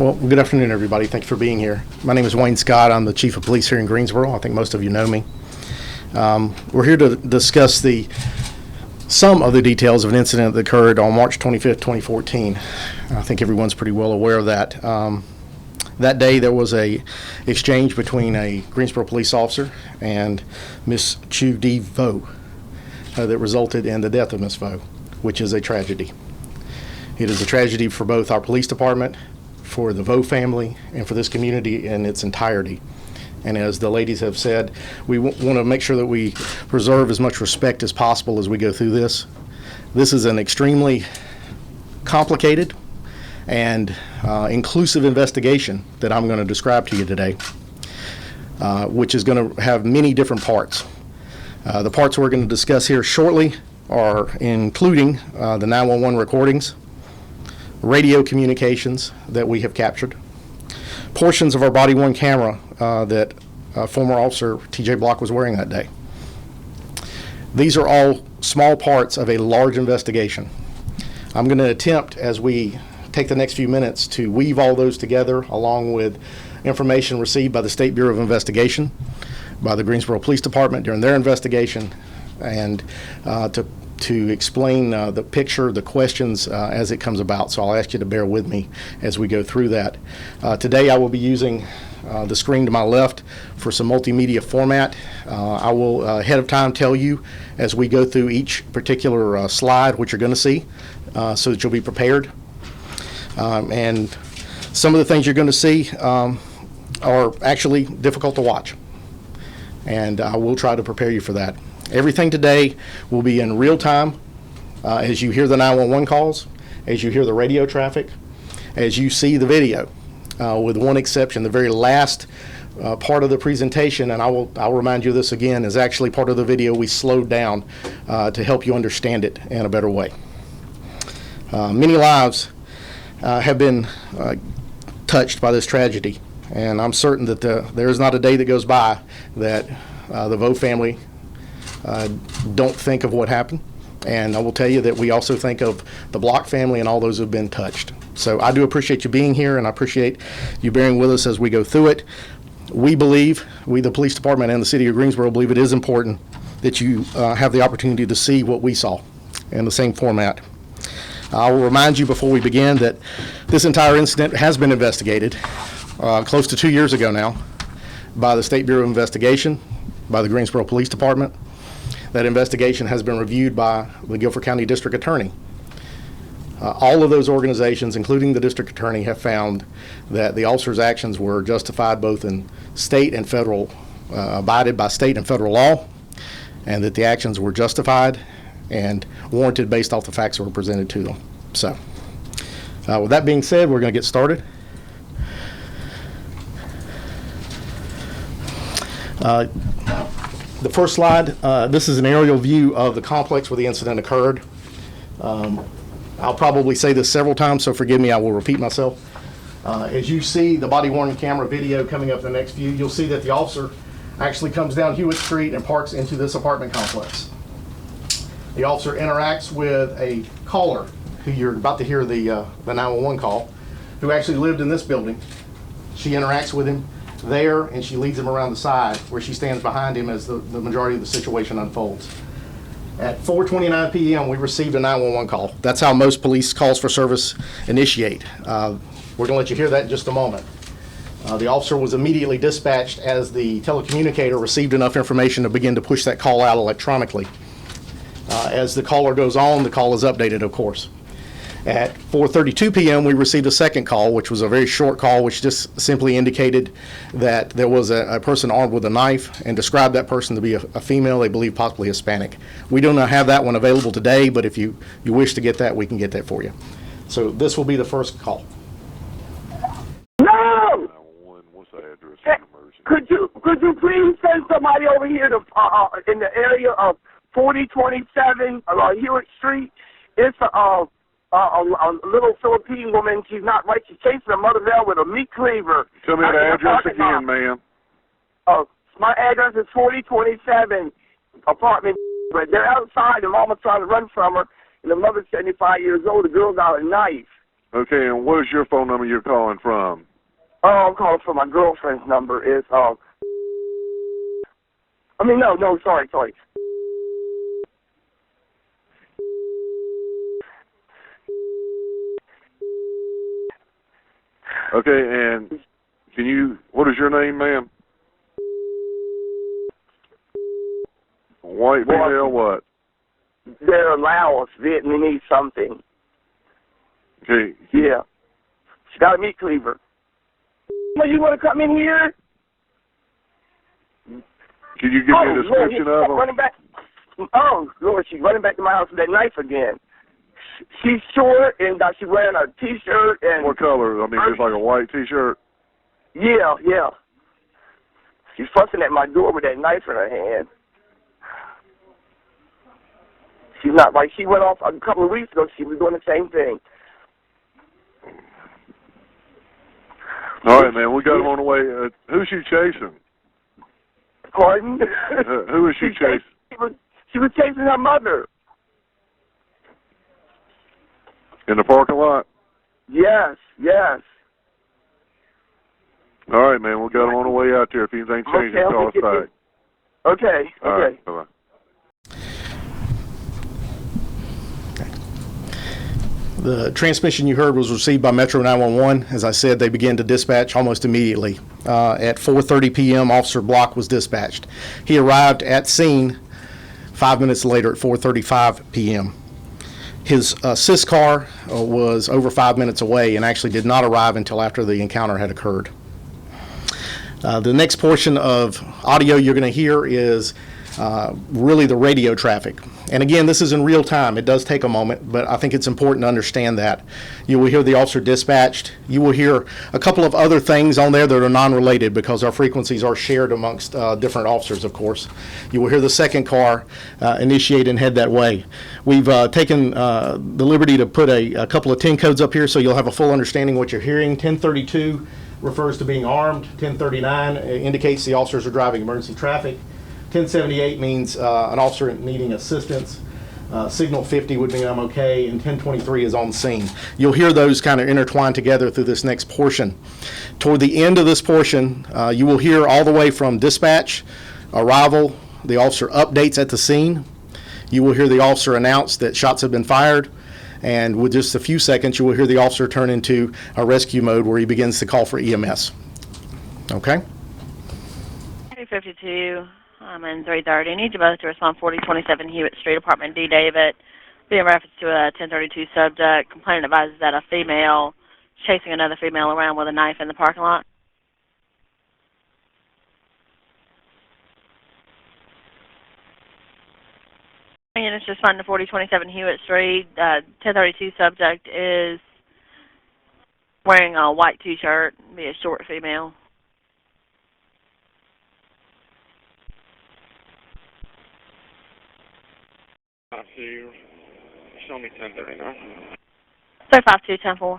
Well, good afternoon, everybody. Thank you for being here. My name is Wayne Scott. I'm the Chief of Police here in Greensboro. I think most of you know me. We're here to discuss some of the details of an incident that occurred on March 25th, 2014. I think everyone's pretty well aware of that. That day, there was a exchange between a Greensboro police officer and Miss Chu Di Vo that resulted in the death of Miss Vo, which is a tragedy. It is a tragedy for both our police department, for the Vo family, and for this community in its entirety. And as the ladies have said, we want to make sure that we preserve as much respect as possible as we go through this. This is an extremely complicated and inclusive investigation that I'm going to describe to you today, which is going to have many different parts. The parts we're going to discuss here shortly are including the 911 recordings, radio communications that we have captured, portions of our body-worn camera that former officer T.J. Block was wearing that day. These are all small parts of a large investigation. I'm going to attempt, as we take the next few minutes, to weave all those together along with information received by the State Bureau of Investigation, by the Greensboro Police Department during their investigation, and to explain the picture, the questions as it comes about. So I'll ask you to bear with me as we go through that. Today I will be using the screen to my left for some multimedia format. I will ahead of time tell you as we go through each particular slide what you're going to see so that you'll be prepared. And some of the things you're going to see are actually difficult to watch, and I will try to prepare you for that. Everything today will be in real time as you hear the 911 calls, as you hear the radio traffic, as you see the video, with one exception. The very last part of the presentation, and I'll remind you of this again, is actually part of the video we slowed down to help you understand it in a better way. Many lives have been touched by this tragedy, and I'm certain that there is not a day that goes by that the Vo family don't think of what happened. And I will tell you that we also think of the Block family and all those who have been touched. So I do appreciate you being here, and I appreciate you bearing with us as we go through it. We, the police department and the city of Greensboro, believe it is important that you have the opportunity to see what we saw in the same format. I will remind you before we begin that this entire incident has been investigated close to 2 years ago now by the State Bureau of Investigation, by the Greensboro Police Department. That investigation has been reviewed by the Guilford County District Attorney. All of those organizations, including the District Attorney, have found that the officer's actions were justified both in state and federal, abided by state and federal law, and that the actions were justified and warranted based off the facts that were presented to them. So, with that being said, we're going to get started. The first slide, this is an aerial view of the complex where the incident occurred. I'll probably say this several times, so forgive me, I will repeat myself. As you see the body-worn camera video coming up the next view, you'll see that the officer actually comes down Hewitt Street and parks into this apartment complex. The officer interacts with a caller, who you're about to hear the 911 call, who actually lived in this building. She interacts with him there, and she leads him around the side where she stands behind him as the majority of the situation unfolds. At 4:29 p.m. we received a 911 call. That's how most police calls for service initiate. We're going to let you hear that in just a moment. The officer was immediately dispatched as the telecommunicator received enough information to begin to push that call out electronically. As the caller goes on, the call is updated, of course. At 4:32 p.m. we received a second call, which was a very short call, which just simply indicated that there was a person armed with a knife, and described that person to be a female, they believe possibly Hispanic. We do not have that one available today, but if you wish to get that, we can get that for you. So this will be the first call. No! What's the address Hey, could you please send somebody over here to in the area of 4027 Hewitt Street? It's a little Philippine woman. She's not right. She's chasing a mother bell with a meat cleaver. Tell me the address again, ma'am. My address is 4027 apartment. But they're outside. The mama's trying to run from her, and the mother's 75 years old. The girl got a knife. Okay, and what is your phone number you're calling from? Oh, I'm calling for my girlfriend's number. Is sorry. Okay, and what is your name, ma'am? White female what? They're Laos, Vietnamese something. Okay. Yeah. She got a meat cleaver. Well, you want to come in here? Can you give me a description of them? Running back. Oh, Lord, she's running back to my house with that knife again. She's short, and she's wearing a T-shirt. And what color? I mean, just like a white T-shirt? Yeah. She's fussing at my door with that knife in her hand. She's not like she went off a couple of weeks ago. She was doing the same thing. All right, man. We got him on the way. Who's she chasing? Pardon? Who is she chasing? She was chasing her mother. In the parking lot? Yes. All right, man. We got him on the way out there. If anything changes, call us back. Okay. All right. Bye-bye. The transmission you heard was received by Metro 911. As I said, they began to dispatch almost immediately. At 4:30 p.m., Officer Block was dispatched. He arrived at scene 5 minutes later at 4:35 p.m. His assist car was over 5 minutes away and actually did not arrive until after the encounter had occurred. The next portion of audio you're going to hear is really the radio traffic. And again, this is in real time. It does take a moment, but I think it's important to understand that. You will hear the officer dispatched. You will hear a couple of other things on there that are non-related because our frequencies are shared amongst different officers, of course. You will hear the second car initiate and head that way. We've taken the liberty to put a couple of 10 codes up here so you'll have a full understanding of what you're hearing. 1032 refers to being armed. 1039 indicates the officers are driving emergency traffic. 1078 means an officer needing assistance. Signal 50 would mean I'm okay, and 1023 is on scene. You'll hear those kind of intertwined together through this next portion. Toward the end of this portion, you will hear all the way from dispatch, arrival, the officer updates at the scene. You will hear the officer announce that shots have been fired, and with just a few seconds, you will hear the officer turn into a rescue mode where he begins to call for EMS. Okay? 352. I'm in 330. I need you both to respond 4027 Hewitt Street, Apartment D, David. Be in reference to a 1032 subject. Complainant advises that a female is chasing another female around with a knife in the parking lot. And it's just to 4027 Hewitt Street. 1032 subject is wearing a white T-shirt, be a short female. I see you. Show me 1039. 352-10-4.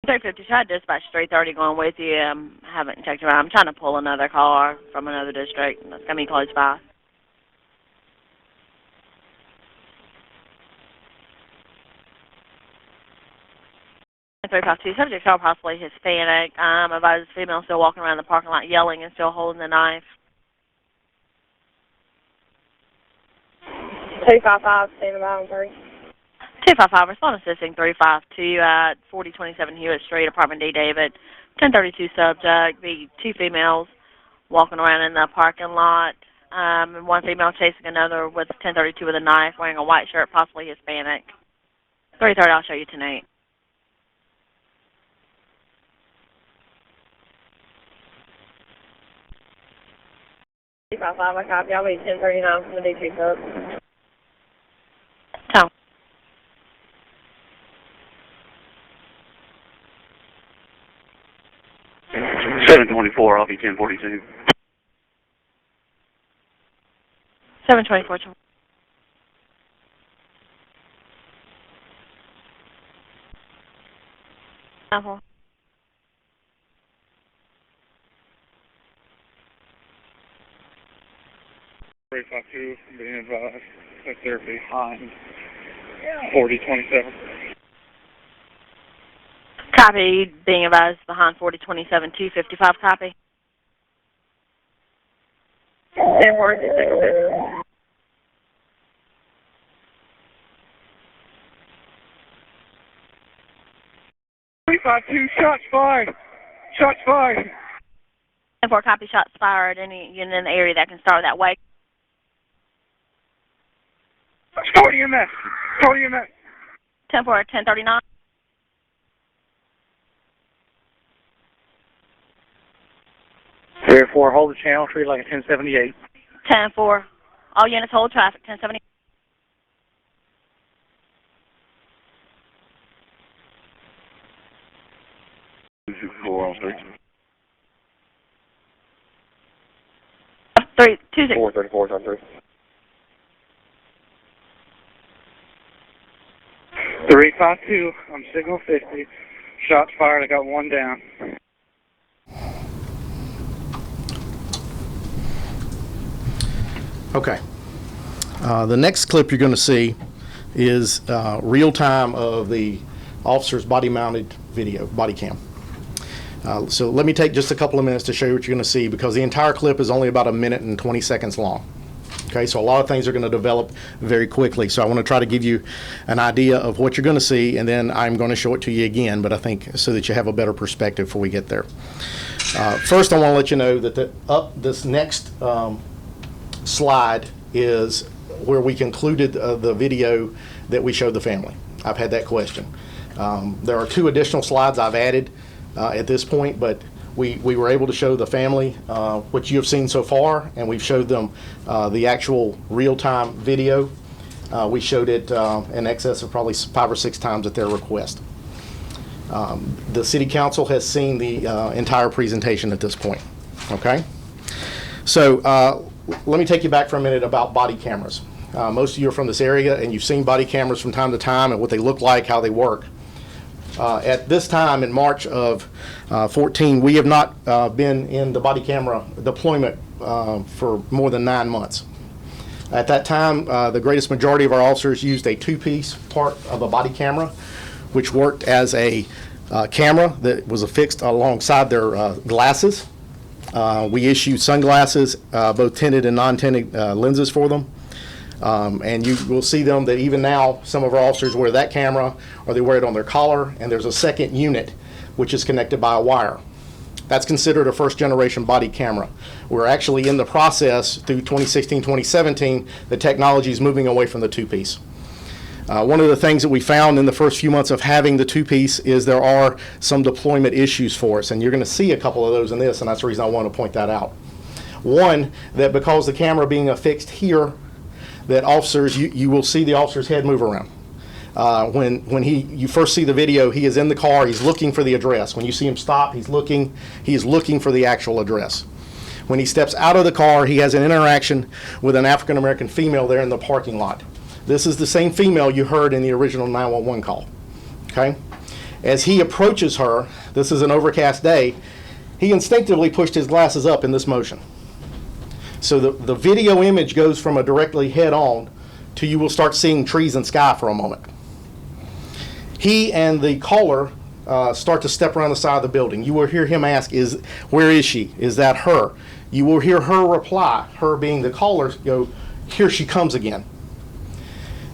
Tried dispatch 330 going with you. Haven't checked around. I'm trying to pull another car from another district that's going to be close by. And 352 subject are possibly Hispanic. Advised female still walking around the parking lot yelling and still holding the knife. 255, standing by on 3. 255, respond assisting 352 at 4027 Hewitt Street, Apartment D, David. 1032 subject, the two females walking around in the parking lot. And one female chasing another with 1032 with a knife, wearing a white shirt, possibly Hispanic. 330, I'll show you tonight. I copy. I'll be 1039 from the D2 sub. Tone. Seven 24, I'll be 1042. 724. 9-4. 352, being advised that they're behind 4027. Copy. Being advised behind 4027, 255. Copy. 10-4. 352, shots fired. Shots fired. 10-4. Copy. Shots fired. Any unit in the area that can start that way. Start EMS. Start EMS. 10-4. 1039. Area 4, hold the channel, treat it like a 1078. 10-4. All units hold traffic. 1070. Four on three. 326. 434 is on 3. 352, I'm signal 50. Shots fired, I got one down. Okay. The next clip you're going to see is real time of the officer's body-mounted video, body cam. So let me take just a couple of minutes to show you what you're going to see, because the entire clip is only about 1 minute and 20 seconds long. Okay, so a lot of things are going to develop very quickly. So I want to try to give you an idea of what you're going to see, and then I'm going to show it to you again, but I think so that you have a better perspective before we get there. First, I want to let you know that this next slide is where we concluded the video that we showed the family. I've had that question. There are 2 additional slides I've added at this point, but we were able to show the family what you have seen so far, and we've showed them the actual real-time video. We showed it in excess of probably 5 or 6 times at their request. The City Council has seen the entire presentation at this point. Okay? So let me take you back for a minute about body cameras. Most of you are from this area, and you've seen body cameras from time to time and what they look like, how they work. At this time, in March of 14, we have not been in the body camera deployment for more than 9 months. At that time, the greatest majority of our officers used a 2-piece part of a body camera, which worked as a camera that was affixed alongside their glasses. We issued sunglasses, both tinted and non-tinted lenses for them. And you will see them that even now, some of our officers wear that camera, or they wear it on their collar, and there's a second unit which is connected by a wire. That's considered a first-generation body camera. We're actually in the process through 2016, 2017, the technology is moving away from the 2-piece. One of the things that we found in the first few months of having the 2-piece is there are some deployment issues for us, and you're going to see a couple of those in this, and that's the reason I want to point that out. One, that because the camera being affixed here, that officers, you will see the officer's head move around. When you first see the video, he is in the car, he's looking for the address. When you see him stop, he is looking for the actual address. When he steps out of the car, he has an interaction with an African American female there in the parking lot. This is the same female you heard in the original 911 call. Okay? As he approaches her, this is an overcast day, he instinctively pushed his glasses up in this motion. So the video image goes from a directly head-on to you will start seeing trees and sky for a moment. He and the caller start to step around the side of the building. You will hear him ask, where is she? Is that her? You will hear her reply, her being the caller, go, here she comes again.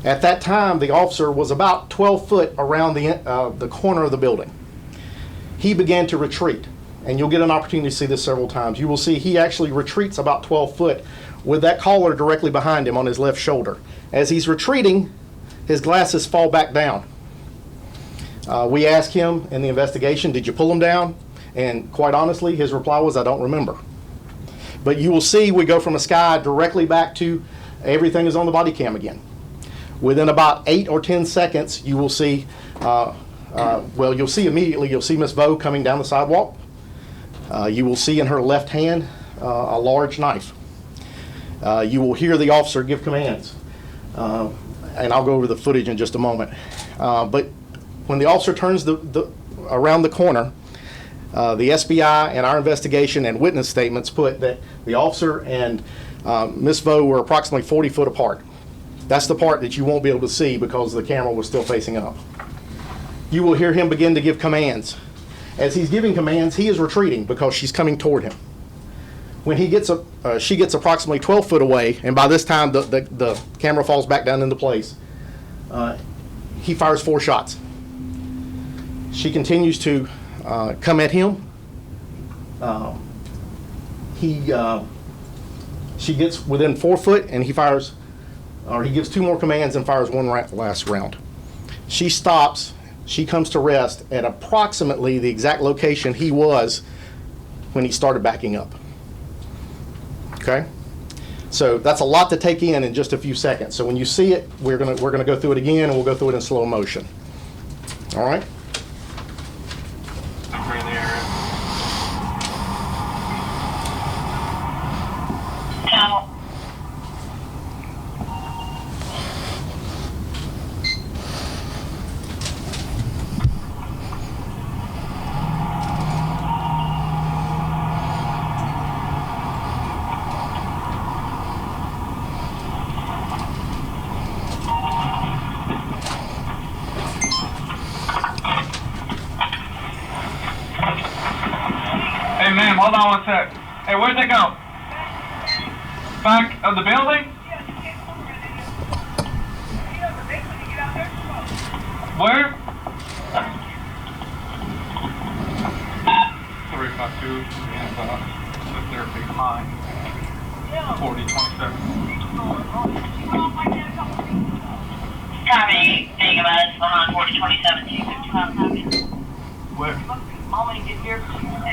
At that time, the officer was about 12 foot around the corner of the building. He began to retreat. And you'll get an opportunity to see this several times. You will see he actually retreats about 12 foot with that caller directly behind him on his left shoulder. As he's retreating, his glasses fall back down. We asked him in the investigation, did you pull them down? And quite honestly, his reply was, I don't remember. But you will see we go from a sky directly back to everything is on the body cam again. Within about 8 or 10 seconds, you will see, you'll see immediately, you'll see Miss Vo coming down the sidewalk. You will see in her left hand a large knife. You will hear the officer give commands. And I'll go over the footage in just a moment. But when the officer turns around the corner, the SBI and our investigation and witness statements put that the officer and Miss Vo were approximately 40 foot apart. That's the part that you won't be able to see because the camera was still facing up. You will hear him begin to give commands. As he's giving commands, he is retreating because she's coming toward him. When he gets she gets approximately 12 foot away, and by this time the camera falls back down into place, he fires 4 shots. She continues to come at him. She gets within 4 foot, and he gives 2 more commands and fires 1 last round. She stops. She comes to rest at approximately the exact location he was when he started backing up. Okay? So that's a lot to take in just a few seconds. So when you see it, we're gonna go through it again, and we'll go through it in slow motion. All right? Hey, ma'am, hold on 1 sec. Hey, where'd they go? Back of the building? Where? 352, and if they're behind 4027. Copy. Being about behind 4027, 255. Where? Mommy, get here.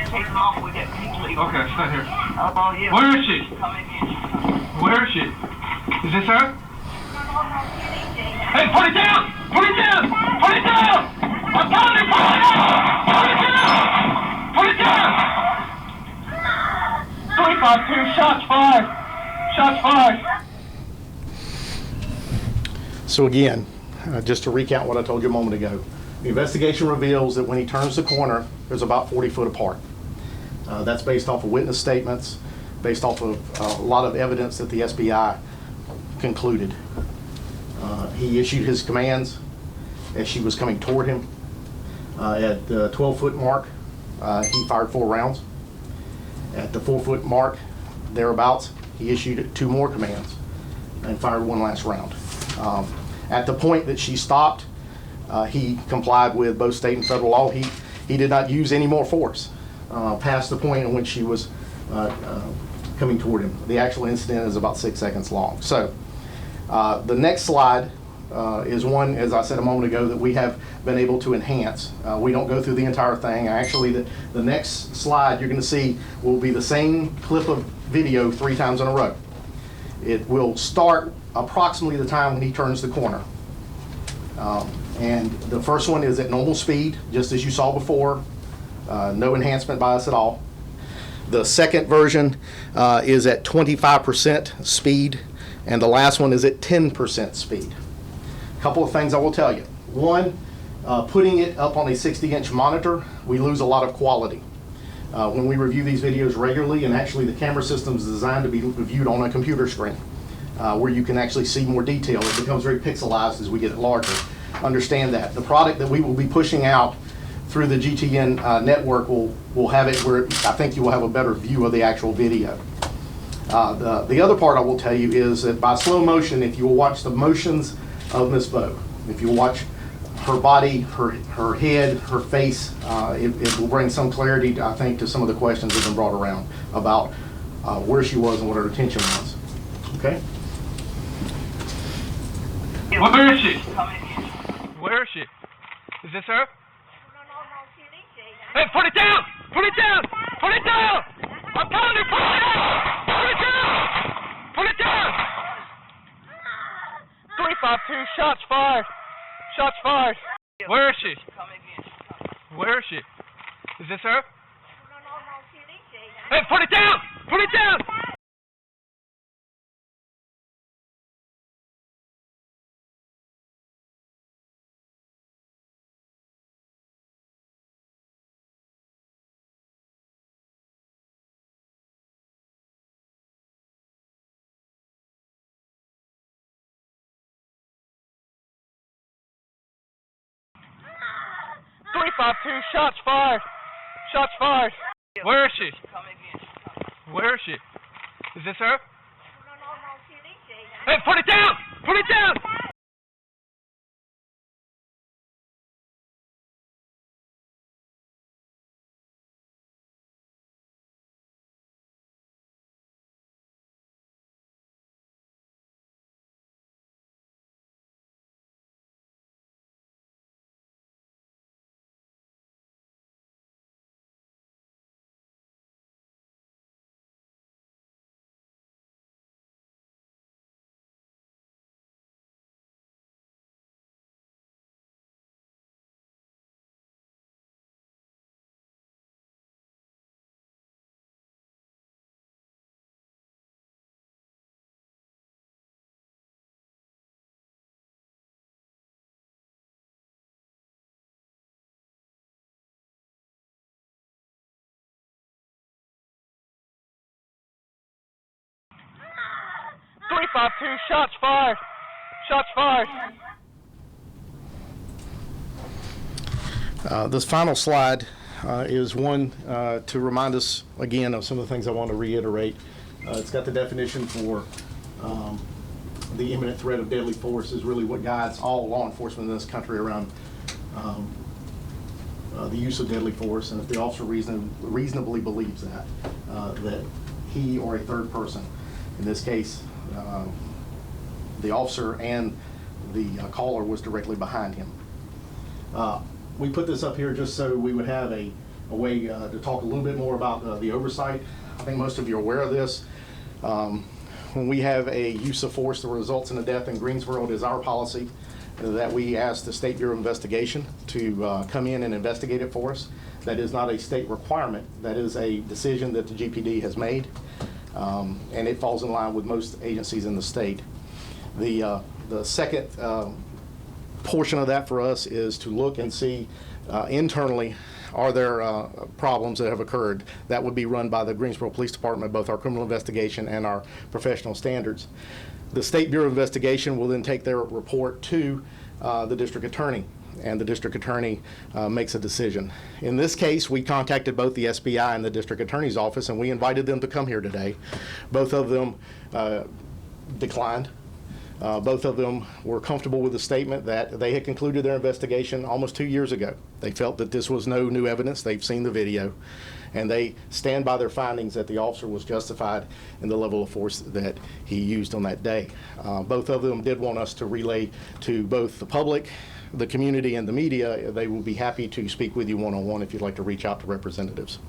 Take them off. We got people leaving. Okay, stay here. Oh, yeah. Where is she? Come in here. Where is she? Is this her? Hey, put it down! Put it down! Put it down! I'm telling you, put it down! Put it down! Put it down! 352, shots fired. Shots fired. So again, just to recount what I told you a moment ago, the investigation reveals that when he turns the corner, there's about 40 foot apart. That's based off of witness statements, based off of a lot of evidence that the SBI concluded. He issued his commands as she was coming toward him. At the 12 foot mark, he fired 4 rounds. At the 4 foot mark, thereabouts, he issued 2 more commands and fired 1 last round. At the point that she stopped, he complied with both state and federal law. He did not use any more force past the point in which she was coming toward him. The actual incident is about 6 seconds long. So the next slide is one, as I said a moment ago, that we have been able to enhance. We don't go through the entire thing. Actually, the next slide you're going to see will be the same clip of video 3 times in a row. It will start approximately the time when he turns the corner. And the first one is at normal speed, just as you saw before. No enhancement by us at all. The second version is at 25% speed, and the last one is at 10% speed. A couple of things I will tell you. One, putting it up on a 60-inch monitor, we lose a lot of quality. When we review these videos regularly, and actually the camera system is designed to be reviewed on a computer screen, where you can actually see more detail. It becomes very pixelized as we get it larger. Understand that. The product that we will be pushing out through the GTN network will have it where I think you will have a better view of the actual video. The other part I will tell you is that by slow motion, if you will watch the motions of Miss Vo, if you watch her body, her head, her face, it will bring some clarity, I think, to some of the questions that have been brought around about where she was and what her intention was. Okay? Where is she? Where is she? Is this her? Hey, put it down! Put it down! Put it down! I'm telling you, put it down! Put it down! Put it down! 352, shots fired. Shots fired. Where is she? Where is she? Is this her? Hey, put it down! Put it down! 352, shots fired. Shots fired. Where is she? Where is she? Is this her? Hey, put it down! Put it down! Three, 5-2, shots fired. Shots fired. This final slide is one to remind us again of some of the things I want to reiterate. It's got the definition for the imminent threat of deadly force is really what guides all law enforcement in this country around the use of deadly force, and if the officer reasonably believes that he or a third person, in this case the officer and the caller, was directly behind him. We put this up here just so we would have a way to talk a little bit more about the oversight. I think most of you are aware of this. When we have a use of force that results in a death in Greensboro, it is our policy that we ask the State Bureau of Investigation to come in and investigate it for us. That is not a state requirement. That is a decision that the GPD has made, and it falls in line with most agencies in the state. The second portion of that for us is to look and see internally, are there problems that have occurred. That would be run by the Greensboro Police Department, both our criminal investigation and our professional standards. The State Bureau of Investigation will then take their report to the district attorney, and the district attorney makes a decision. In this case, we contacted both the SBI and the district attorney's office, and we invited them to come here today. Both of them declined. Both of them were comfortable with the statement that they had concluded their investigation almost 2 years ago. They felt that this was no new evidence. They've seen the video, and they stand by their findings that the officer was justified in the level of force that he used on that day. Both of them did want us to relay to both the public, the community, and the media. They will be happy to speak with you one-on-one if you'd like to reach out to representatives.